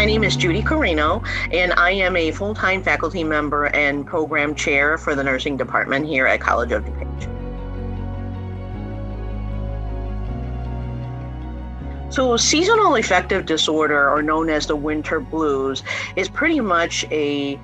my name is Judy Carino, and I am a full-time faculty member and program chair for the nursing department here at College of DuPage. So seasonal affective disorder, or known as the winter blues, is pretty much a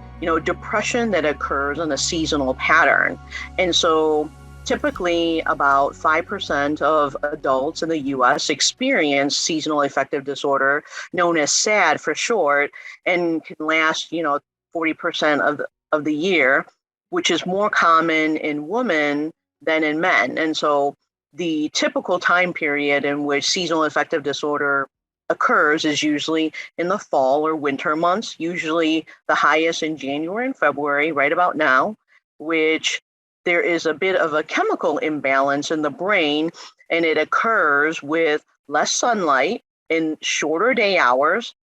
depression that occurs in a seasonal pattern. And so typically about 5% of adults in the US experience seasonal affective disorder, known as SAD for short, and can last 40% of the year, which is more common in women than in men. And so the typical time period in which seasonal affective disorder occurs is usually in the fall or winter months, usually the highest in January and February, right about now, which there is a bit of a chemical imbalance in the brain, and it occurs with less sunlight in shorter day hours,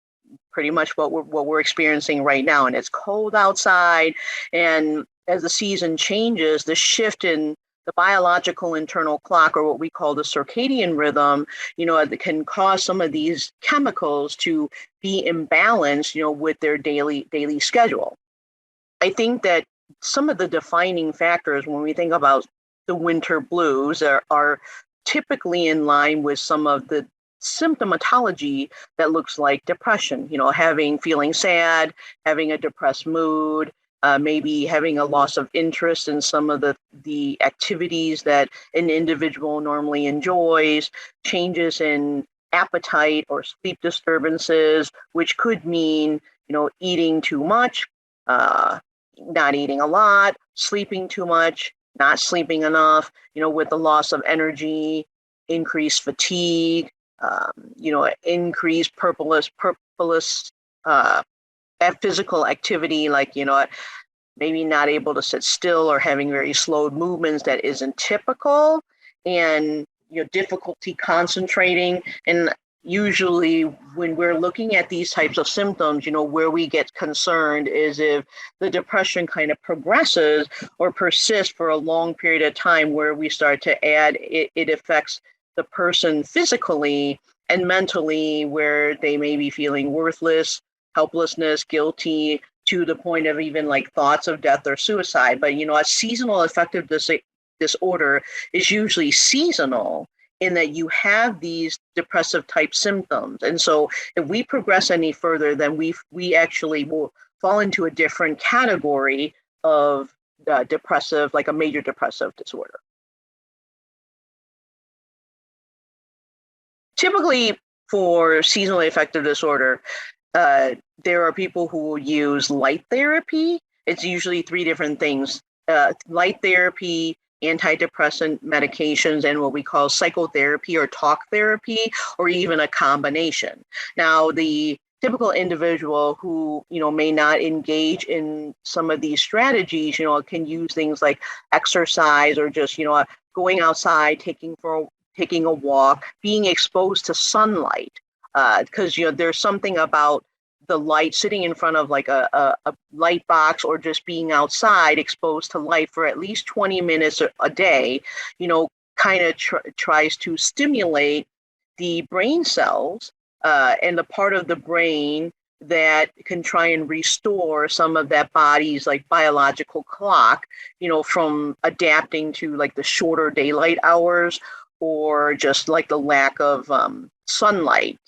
pretty much what we're experiencing right now. And it's cold outside, and as the season changes, the shift in the biological internal clock, or what we call the circadian rhythm, that can cause some of these chemicals to be imbalanced, with their daily schedule. I think that some of the defining factors when we think about the winter blues are typically in line with some of the symptomatology that looks like depression, feeling sad, having a depressed mood, maybe having a loss of interest in some of the activities that an individual normally enjoys, changes in appetite or sleep disturbances, which could mean, eating too much, not eating a lot, sleeping too much, not sleeping enough, with the loss of energy, increased fatigue, increased purposeless physical activity, like, maybe not able to sit still or having very slowed movements that isn't typical, and difficulty concentrating. And usually when we're looking at these types of symptoms, where we get concerned is if the depression kind of progresses or persists for a long period of time, where we start to add it affects the person physically and mentally, where they may be feeling worthless, helplessness, guilty, to the point of even like thoughts of death or suicide. But, a seasonal affective disorder is usually seasonal in that you have these depressive type symptoms. And so if we progress any further, then we actually will fall into a different category of depressive, like a major depressive disorder. Typically for seasonal affective disorder, there are people who will use light therapy. It's usually three different things: light therapy, antidepressant medications, and what we call psychotherapy or talk therapy, or even a combination. Now, the typical individual who may not engage in some of these strategies, can use things like exercise, or just going outside, taking a walk, being exposed to sunlight. Because there's something about the light, sitting in front of like a light box, or just being outside exposed to light for at least 20 minutes a day, kind of tries to stimulate the brain cells and the part of the brain that can try and restore some of that body's like biological clock, from adapting to like the shorter daylight hours, or just like the lack of sunlight,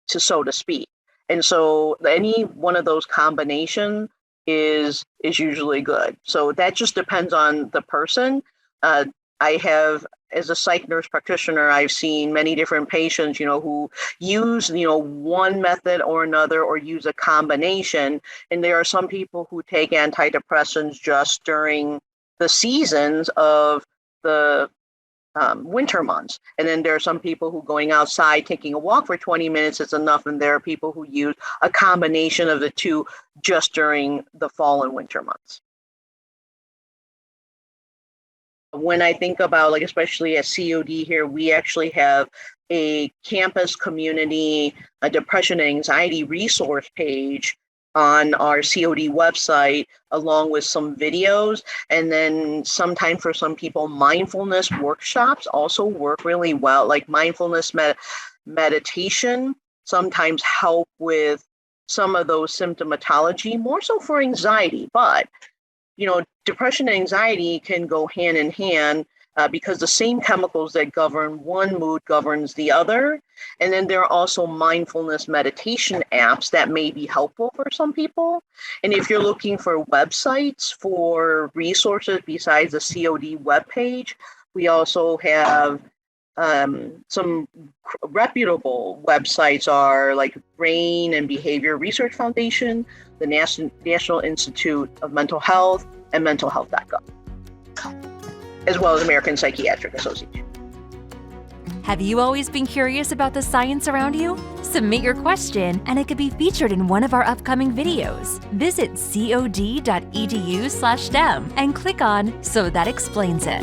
so to speak. And so any one of those combination is usually good. So that just depends on the person. I have, as a psych nurse practitioner, I've seen many different patients, who use, one method or another, or use a combination. And there are some people who take antidepressants just during the seasons of the winter months. And then there are some people who going outside, taking a walk for 20 minutes is enough. And there are people who use a combination of the two just during the fall and winter months. When I think about, like, especially at COD here, we actually have a campus community, a depression and anxiety resource page on our COD website, along with some videos. And then sometimes for some people, mindfulness workshops also work really well, like mindfulness meditation sometimes help with some of those symptomatology, more so for anxiety. But, depression and anxiety can go hand in hand because the same chemicals that govern one mood governs the other. And then there are also mindfulness meditation apps that may be helpful for some people. And if you're looking for websites for resources besides the COD webpage, we also have some reputable websites are like Brain and Behavior Research Foundation, the National Institute of Mental Health, and mentalhealth.gov, as well as American Psychiatric Association. Have you always been curious about the science around you? Submit your question and it could be featured in one of our upcoming videos. Visit cod.edu/STEM and click on So That Explains It.